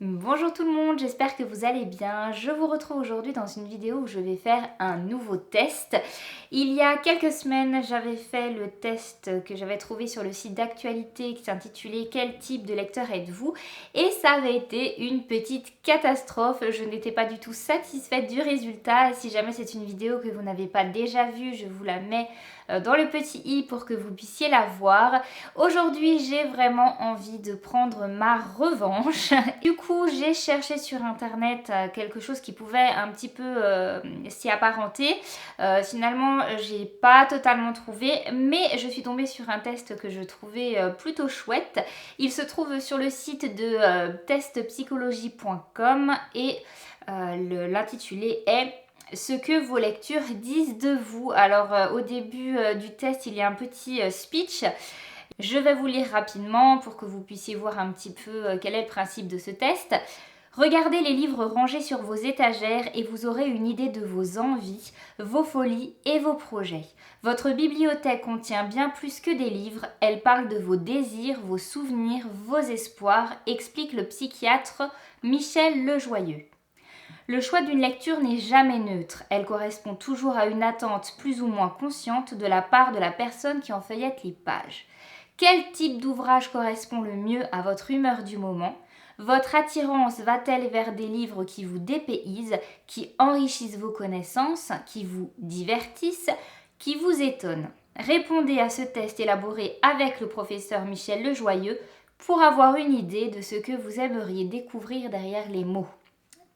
Bonjour tout le monde, j'espère que vous allez bien. Je vous retrouve aujourd'hui dans une vidéo où je vais faire un nouveau test. Il y a quelques semaines, j'avais fait le test que j'avais trouvé sur le site d'actualité qui s'intitulait "Quel type de lecteur êtes-vous?" et ça avait été une petite catastrophe. Je n'étais pas du tout satisfaite du résultat. Si jamais c'est une vidéo que vous n'avez pas déjà vue, je vous la mets dans le petit i pour que vous puissiez la voir. Aujourd'hui, j'ai vraiment envie de prendre ma revanche. Du coup, j'ai cherché sur internet quelque chose qui pouvait un petit peu s'y apparenter. Finalement, j'ai pas totalement trouvé, mais je suis tombée sur un test que je trouvais plutôt chouette. Il se trouve sur le site de testpsychologie.com et l'intitulé est "Ce que vos lectures disent de vous". Alors au début du test, il y a un petit speech. Je vais vous lire rapidement pour que vous puissiez voir un petit peu quel est le principe de ce test. Regardez les livres rangés sur vos étagères et vous aurez une idée de vos envies, vos folies et vos projets. Votre bibliothèque contient bien plus que des livres, elle parle de vos désirs, vos souvenirs, vos espoirs, explique le psychiatre Michel Lejoyeux. Le choix d'une lecture n'est jamais neutre, elle correspond toujours à une attente plus ou moins consciente de la part de la personne qui en feuillette les pages. Quel type d'ouvrage correspond le mieux à votre humeur du moment? Votre attirance va-t-elle vers des livres qui vous dépaysent, qui enrichissent vos connaissances, qui vous divertissent, qui vous étonnent? Répondez à ce test élaboré avec le professeur Michel Lejoyeux pour avoir une idée de ce que vous aimeriez découvrir derrière les mots.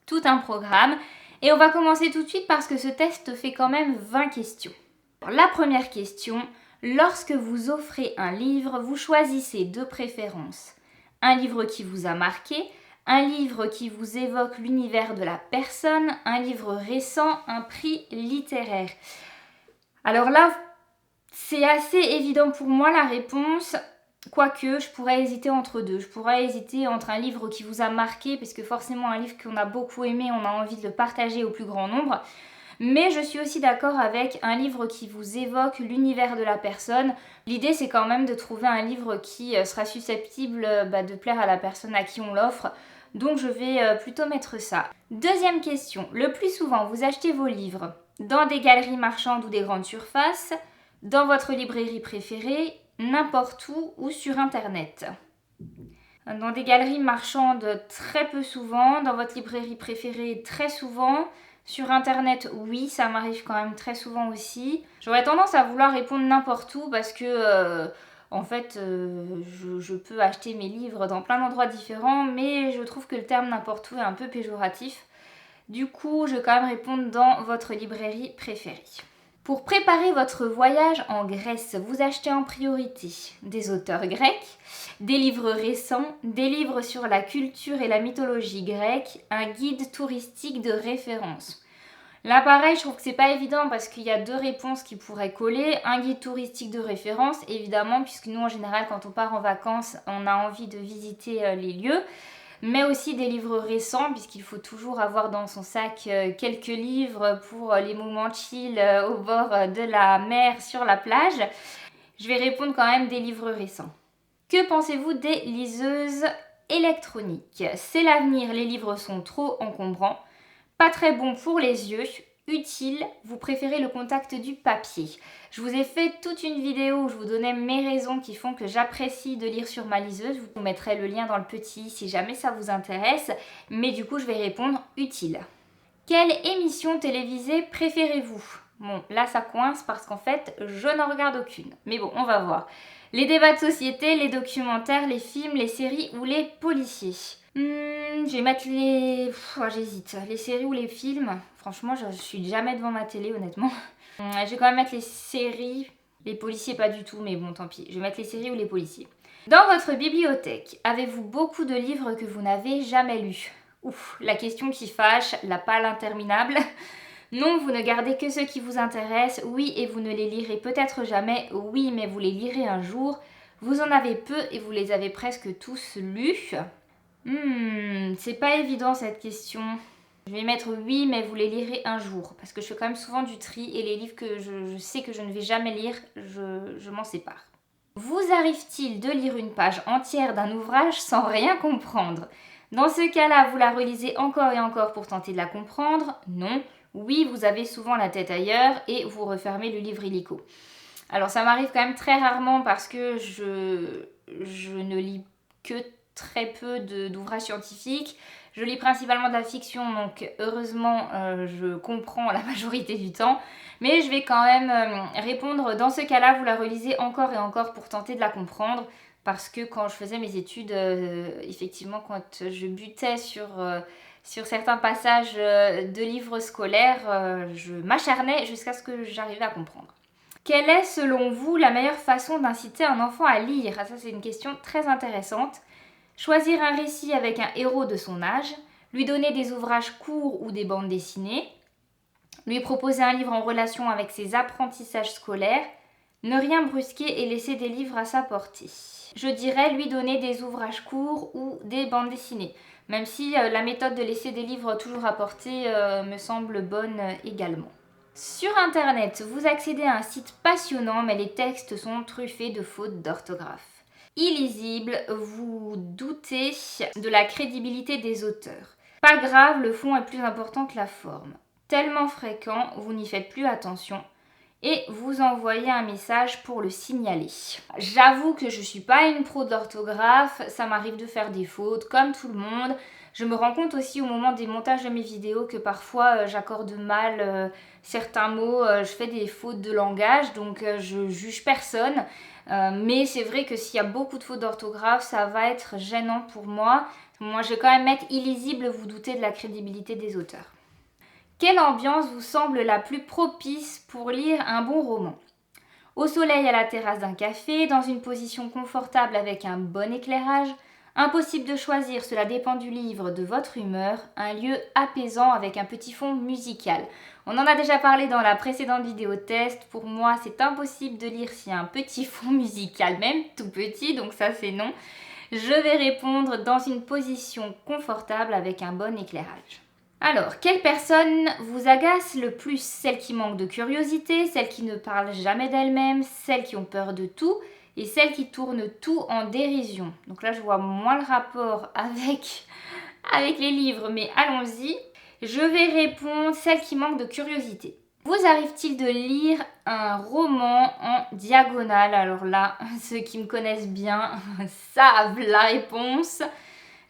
Tout un programme. Et on va commencer tout de suite parce que ce test fait quand même 20 questions. La première question: lorsque vous offrez un livre, vous choisissez de préférence un livre qui vous a marqué, un livre qui vous évoque l'univers de la personne, un livre récent, un prix littéraire. Alors là, c'est assez évident pour moi la réponse. Quoique, je pourrais hésiter entre deux. Je pourrais hésiter entre un livre qui vous a marqué, parce que forcément un livre qu'on a beaucoup aimé, on a envie de le partager au plus grand nombre. Mais je suis aussi d'accord avec un livre qui vous évoque l'univers de la personne. L'idée, c'est quand même de trouver un livre qui sera susceptible de plaire à la personne à qui on l'offre. Donc je vais plutôt mettre ça. Deuxième question. Le plus souvent, vous achetez vos livres dans des galeries marchandes ou des grandes surfaces, dans votre librairie préférée, n'importe où ou sur internet. Dans des galeries marchandes, très peu souvent. Dans votre librairie préférée, très souvent. Sur internet, oui, ça m'arrive quand même très souvent aussi. J'aurais tendance à vouloir répondre n'importe où parce que en fait, je peux acheter mes livres dans plein d'endroits différents, mais je trouve que le terme n'importe où est un peu péjoratif. Du coup, je vais quand même répondre dans votre librairie préférée. Pour préparer votre voyage en Grèce, vous achetez en priorité des auteurs grecs, des livres récents, des livres sur la culture et la mythologie grecque, un guide touristique de référence. Là pareil, je trouve que c'est pas évident parce qu'il y a deux réponses qui pourraient coller. Un guide touristique de référence, évidemment, puisque nous en général quand on part en vacances, on a envie de visiter les lieux. Mais aussi des livres récents, puisqu'il faut toujours avoir dans son sac quelques livres pour les moments chill au bord de la mer, sur la plage. Je vais répondre quand même des livres récents. Que pensez-vous des liseuses électroniques? C'est l'avenir, les livres sont trop encombrants, pas très bons pour les yeux, utile, vous préférez le contact du papier. Je vous ai fait toute une vidéo où je vous donnais mes raisons qui font que j'apprécie de lire sur ma liseuse. Je vous mettrai le lien dans le petit si jamais ça vous intéresse. Mais du coup, je vais répondre utile. Quelle émission télévisée préférez-vous? Bon, là ça coince parce qu'en fait, je n'en regarde aucune. Mais bon, on va voir. Les débats de société, les documentaires, les films, les séries ou les policiers? Je vais mettre les... j'hésite. Les séries ou les films? Franchement, je suis jamais devant ma télé, honnêtement. Je vais quand même mettre les séries. Les policiers, pas du tout, mais bon, tant pis. Je vais mettre les séries ou les policiers. Dans votre bibliothèque, avez-vous beaucoup de livres que vous n'avez jamais lus? Ouf, la question qui fâche, la pâle interminable. Non, vous ne gardez que ceux qui vous intéressent. Oui, et vous ne les lirez peut-être jamais. Oui, mais vous les lirez un jour. Vous en avez peu et vous les avez presque tous lus. C'est pas évident cette question. Je vais mettre oui, mais vous les lirez un jour. Parce que je fais quand même souvent du tri et les livres que je sais que je ne vais jamais lire, je m'en sépare. Vous arrive-t-il de lire une page entière d'un ouvrage sans rien comprendre? Dans ce cas-là, vous la relisez encore et encore pour tenter de la comprendre? Non. Oui, vous avez souvent la tête ailleurs et vous refermez le livre illico. Alors ça m'arrive quand même très rarement parce que je ne lis que très peu d'ouvrages scientifiques. Je lis principalement de la fiction, donc heureusement je comprends la majorité du temps. Mais je vais quand même répondre, dans ce cas-là, vous la relisez encore et encore pour tenter de la comprendre. Parce que quand je faisais mes études, effectivement, quand je butais sur certains passages de livres scolaires, je m'acharnais jusqu'à ce que j'arrivais à comprendre. Quelle est, selon vous, la meilleure façon d'inciter un enfant à lire? Ça, c'est une question très intéressante. Choisir un récit avec un héros de son âge, lui donner des ouvrages courts ou des bandes dessinées, lui proposer un livre en relation avec ses apprentissages scolaires, ne rien brusquer et laisser des livres à sa portée. Je dirais lui donner des ouvrages courts ou des bandes dessinées, même si la méthode de laisser des livres toujours à portée me semble bonne également. Sur internet, vous accédez à un site passionnant, mais les textes sont truffés de fautes d'orthographe. Illisible, vous doutez de la crédibilité des auteurs. Pas grave, le fond est plus important que la forme. Tellement fréquent, vous n'y faites plus attention et vous envoyez un message pour le signaler. J'avoue que je ne suis pas une pro de l'orthographe, ça m'arrive de faire des fautes comme tout le monde. Je me rends compte aussi au moment des montages de mes vidéos que parfois j'accorde mal certains mots, je fais des fautes de langage, donc je juge personne. Mais c'est vrai que s'il y a beaucoup de fautes d'orthographe, ça va être gênant pour moi. Moi, je vais quand même mettre illisible, vous doutez de la crédibilité des auteurs. Quelle ambiance vous semble la plus propice pour lire un bon roman? Au soleil à la terrasse d'un café, dans une position confortable avec un bon éclairage? Impossible de choisir, cela dépend du livre, de votre humeur, un lieu apaisant avec un petit fond musical. On en a déjà parlé dans la précédente vidéo test, pour moi c'est impossible de lire s'il y a un petit fond musical, même tout petit, donc ça c'est non. Je vais répondre dans une position confortable avec un bon éclairage. Alors, quelle personne vous agace le plus? Celles qui manquent de curiosité, celles qui ne parlent jamais d'elles-mêmes, celles qui ont peur de tout et celles qui tournent tout en dérision. Donc là, je vois moins le rapport avec les livres, mais allons-y. Je vais répondre celles qui manquent de curiosité. Vous arrive-t-il de lire un roman en diagonale? Alors là, ceux qui me connaissent bien savent la réponse.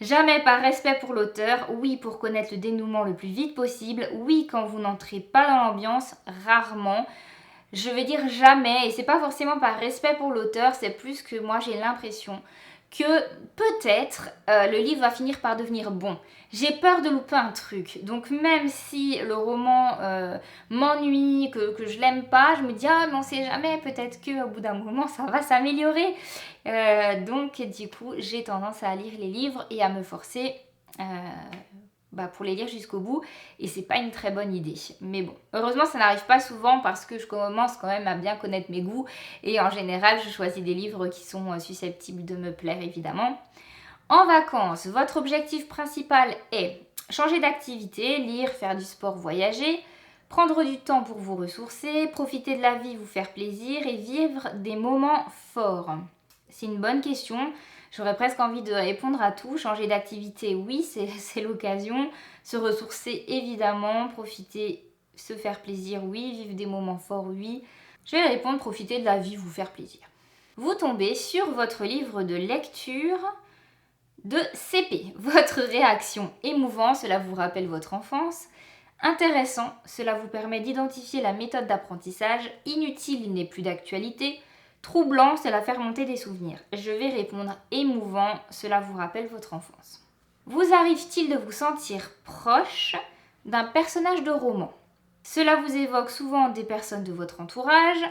Jamais par respect pour l'auteur, oui pour connaître le dénouement le plus vite possible, oui quand vous n'entrez pas dans l'ambiance, rarement. Je vais dire jamais, et c'est pas forcément par respect pour l'auteur, c'est plus que moi j'ai l'impression que peut-être le livre va finir par devenir bon. J'ai peur de louper un truc, donc même si le roman m'ennuie, que je l'aime pas, je me dis ah mais on sait jamais, peut-être qu'au bout d'un moment ça va s'améliorer. Donc du coup j'ai tendance à lire les livres et à me forcer pour les lire jusqu'au bout, et c'est pas une très bonne idée. Mais bon, heureusement ça n'arrive pas souvent parce que je commence quand même à bien connaître mes goûts et en général je choisis des livres qui sont susceptibles de me plaire évidemment. En vacances, votre objectif principal est changer d'activité, lire, faire du sport, voyager, prendre du temps pour vous ressourcer, profiter de la vie, vous faire plaisir et vivre des moments forts. C'est une bonne question. J'aurais presque envie de répondre à tout. Changer d'activité, oui, c'est l'occasion. Se ressourcer, évidemment. Profiter, se faire plaisir, oui. Vivre des moments forts, oui. Je vais répondre profiter de la vie, vous faire plaisir. Vous tombez sur votre livre de lecture de CP. Votre réaction émouvante, cela vous rappelle votre enfance. Intéressant, cela vous permet d'identifier la méthode d'apprentissage. Inutile, il n'est plus d'actualité. Troublant, cela fait remonter des souvenirs. Je vais répondre émouvant, cela vous rappelle votre enfance. Vous arrive-t-il de vous sentir proche d'un personnage de roman? Cela vous évoque souvent des personnes de votre entourage?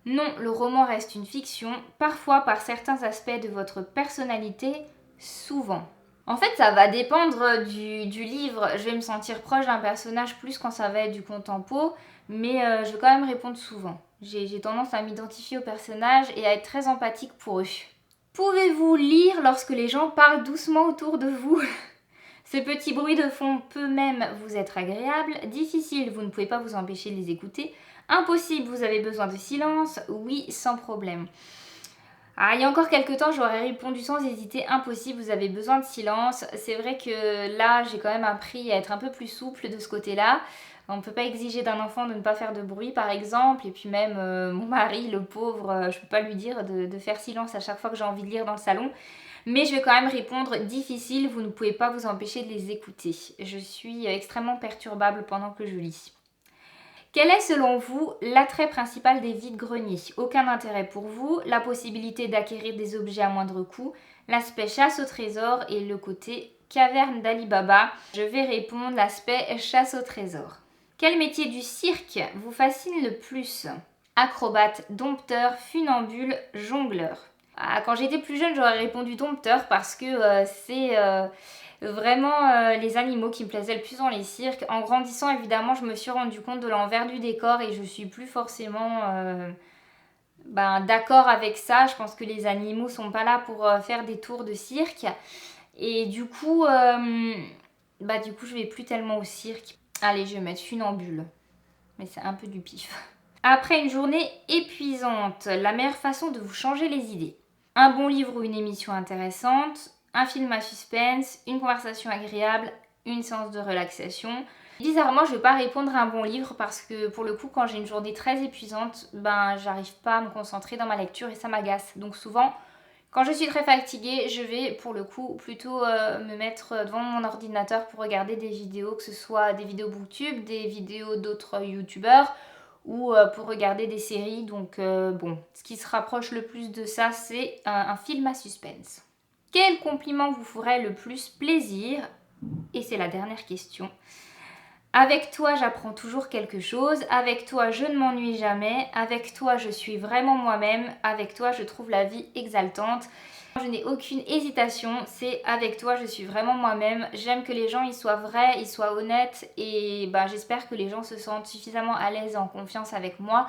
Non, le roman reste une fiction, parfois par certains aspects de votre personnalité, souvent. En fait, ça va dépendre du livre. Je vais me sentir proche d'un personnage plus quand ça va être du contempo, mais je vais quand même répondre souvent. J'ai tendance à m'identifier aux personnages et à être très empathique pour eux. Pouvez-vous lire lorsque les gens parlent doucement autour de vous? Ce petit bruit de fond peut même vous être agréable. Difficile, vous ne pouvez pas vous empêcher de les écouter. Impossible, vous avez besoin de silence. Oui, sans problème. Ah, il y a encore quelques temps, j'aurais répondu sans hésiter, impossible, vous avez besoin de silence. C'est vrai que là, j'ai quand même appris à être un peu plus souple de ce côté-là. On ne peut pas exiger d'un enfant de ne pas faire de bruit, par exemple. Et puis même mon mari, le pauvre, je ne peux pas lui dire de faire silence à chaque fois que j'ai envie de lire dans le salon. Mais je vais quand même répondre difficile, vous ne pouvez pas vous empêcher de les écouter. Je suis extrêmement perturbable pendant que je lis. Quel est selon vous l'attrait principal des vides-greniers? Aucun intérêt pour vous, la possibilité d'acquérir des objets à moindre coût, l'aspect chasse au trésor et le côté caverne d'Ali Baba. Je vais répondre l'aspect chasse au trésor. Quel métier du cirque vous fascine le plus? Acrobate, dompteur, funambule, jongleur. Ah, quand j'étais plus jeune, j'aurais répondu dompteur parce que c'est vraiment les animaux qui me plaisaient le plus dans les cirques. En grandissant, évidemment, je me suis rendu compte de l'envers du décor et je suis plus forcément d'accord avec ça. Je pense que les animaux sont pas là pour faire des tours de cirque. Et du coup, je vais plus tellement au cirque. Allez, je vais mettre funambule. Mais c'est un peu du pif. Après une journée épuisante, la meilleure façon de vous changer les idées. Un bon livre ou une émission intéressante, un film à suspense, une conversation agréable, une séance de relaxation. Bizarrement, je ne vais pas répondre à un bon livre parce que pour le coup, quand j'ai une journée très épuisante, j'arrive pas à me concentrer dans ma lecture et ça m'agace. Donc souvent, quand je suis très fatiguée, je vais pour le coup plutôt me mettre devant mon ordinateur pour regarder des vidéos, que ce soit des vidéos booktube, des vidéos d'autres youtubeurs ou pour regarder des séries. Donc ce qui se rapproche le plus de ça, c'est un film à suspense. Quel compliment vous ferait le plus plaisir? Et c'est la dernière question. Avec toi, j'apprends toujours quelque chose. Avec toi, je ne m'ennuie jamais. Avec toi, je suis vraiment moi-même. Avec toi, je trouve la vie exaltante. Je n'ai aucune hésitation, c'est avec toi, je suis vraiment moi-même. J'aime que les gens ils soient vrais, ils soient honnêtes et j'espère que les gens se sentent suffisamment à l'aise et en confiance avec moi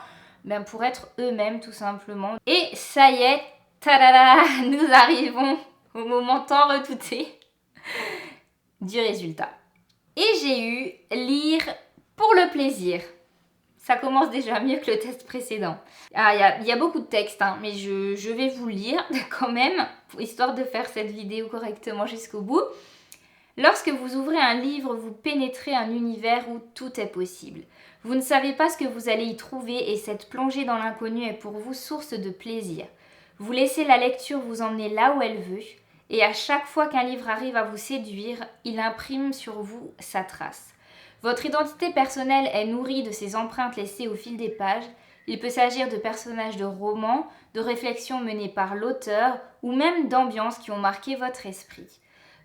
pour être eux-mêmes tout simplement. Et ça y est, tadada, nous arrivons au moment tant redouté du résultat. Et j'ai eu lire pour le plaisir. Ça commence déjà mieux que le test précédent. Il y a beaucoup de textes, mais je vais vous lire quand même, histoire de faire cette vidéo correctement jusqu'au bout. Lorsque vous ouvrez un livre, vous pénétrez un univers où tout est possible. Vous ne savez pas ce que vous allez y trouver et cette plongée dans l'inconnu est pour vous source de plaisir. Vous laissez la lecture vous emmener là où elle veut et à chaque fois qu'un livre arrive à vous séduire, il imprime sur vous sa trace. Votre identité personnelle est nourrie de ces empreintes laissées au fil des pages. Il peut s'agir de personnages de romans, de réflexions menées par l'auteur ou même d'ambiances qui ont marqué votre esprit.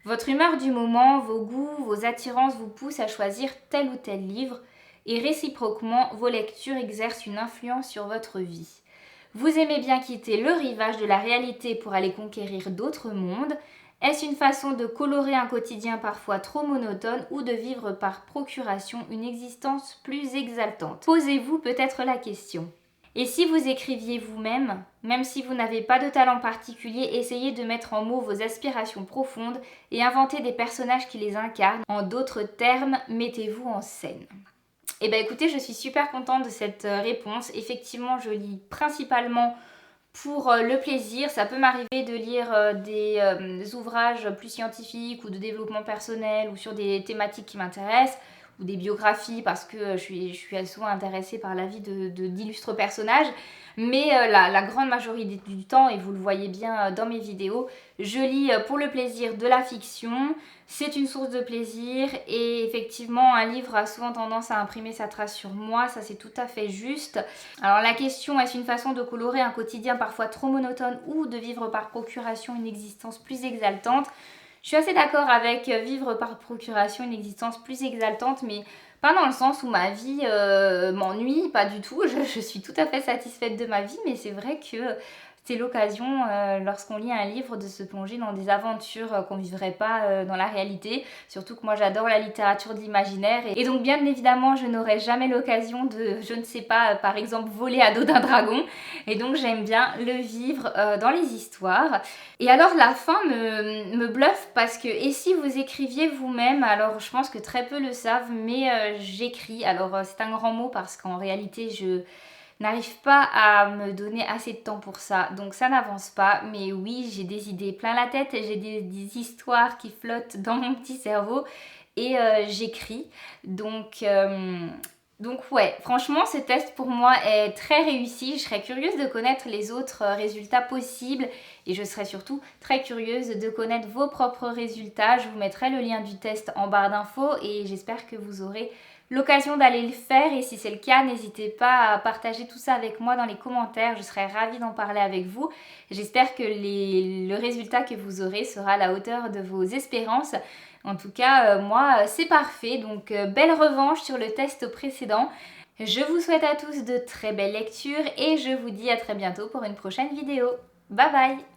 Votre humeur du moment, vos goûts, vos attirances vous poussent à choisir tel ou tel livre et réciproquement, vos lectures exercent une influence sur votre vie. Vous aimez bien quitter le rivage de la réalité pour aller conquérir d'autres mondes. Est-ce une façon de colorer un quotidien parfois trop monotone ou de vivre par procuration une existence plus exaltante? Posez-vous peut-être la question. Et si vous écriviez vous-même, même si vous n'avez pas de talent particulier, essayez de mettre en mots vos aspirations profondes et inventez des personnages qui les incarnent. En d'autres termes, mettez-vous en scène. Eh bien écoutez, je suis super contente de cette réponse. Effectivement, je lis principalement pour le plaisir. Ça peut m'arriver de lire des ouvrages plus scientifiques ou de développement personnel ou sur des thématiques qui m'intéressent ou des biographies parce que je suis souvent intéressée par la vie d'illustres personnages. Mais la grande majorité du temps, et vous le voyez bien dans mes vidéos, je lis pour le plaisir de la fiction. C'est une source de plaisir et effectivement un livre a souvent tendance à imprimer sa trace sur moi, ça c'est tout à fait juste. Alors la question, est-ce une façon de colorer un quotidien parfois trop monotone ou de vivre par procuration une existence plus exaltante? Je suis assez d'accord avec vivre par procuration une existence plus exaltante, mais pas dans le sens où ma vie m'ennuie, pas du tout. Je suis tout à fait satisfaite de ma vie, mais c'est vrai que c'est l'occasion, lorsqu'on lit un livre, de se plonger dans des aventures qu'on ne vivrait pas dans la réalité. Surtout que moi j'adore la littérature de l'imaginaire. Et donc bien évidemment, je n'aurai jamais l'occasion de, je ne sais pas, par exemple voler à dos d'un dragon. Et donc j'aime bien le vivre dans les histoires. Et alors la fin me bluffe parce que, et si vous écriviez vous-même? Alors je pense que très peu le savent, mais j'écris. Alors c'est un grand mot parce qu'en réalité n'arrive pas à me donner assez de temps pour ça, donc ça n'avance pas. Mais oui, j'ai des idées plein la tête, j'ai des histoires qui flottent dans mon petit cerveau et j'écris. Donc ouais, franchement ce test pour moi est très réussi. Je serais curieuse de connaître les autres résultats possibles et je serais surtout très curieuse de connaître vos propres résultats. Je vous mettrai le lien du test en barre d'infos et j'espère que vous aurez l'occasion d'aller le faire, et si c'est le cas, n'hésitez pas à partager tout ça avec moi dans les commentaires, je serais ravie d'en parler avec vous. J'espère que le résultat que vous aurez sera à la hauteur de vos espérances. En tout cas, moi, c'est parfait, donc belle revanche sur le test précédent. Je vous souhaite à tous de très belles lectures et je vous dis à très bientôt pour une prochaine vidéo. Bye bye!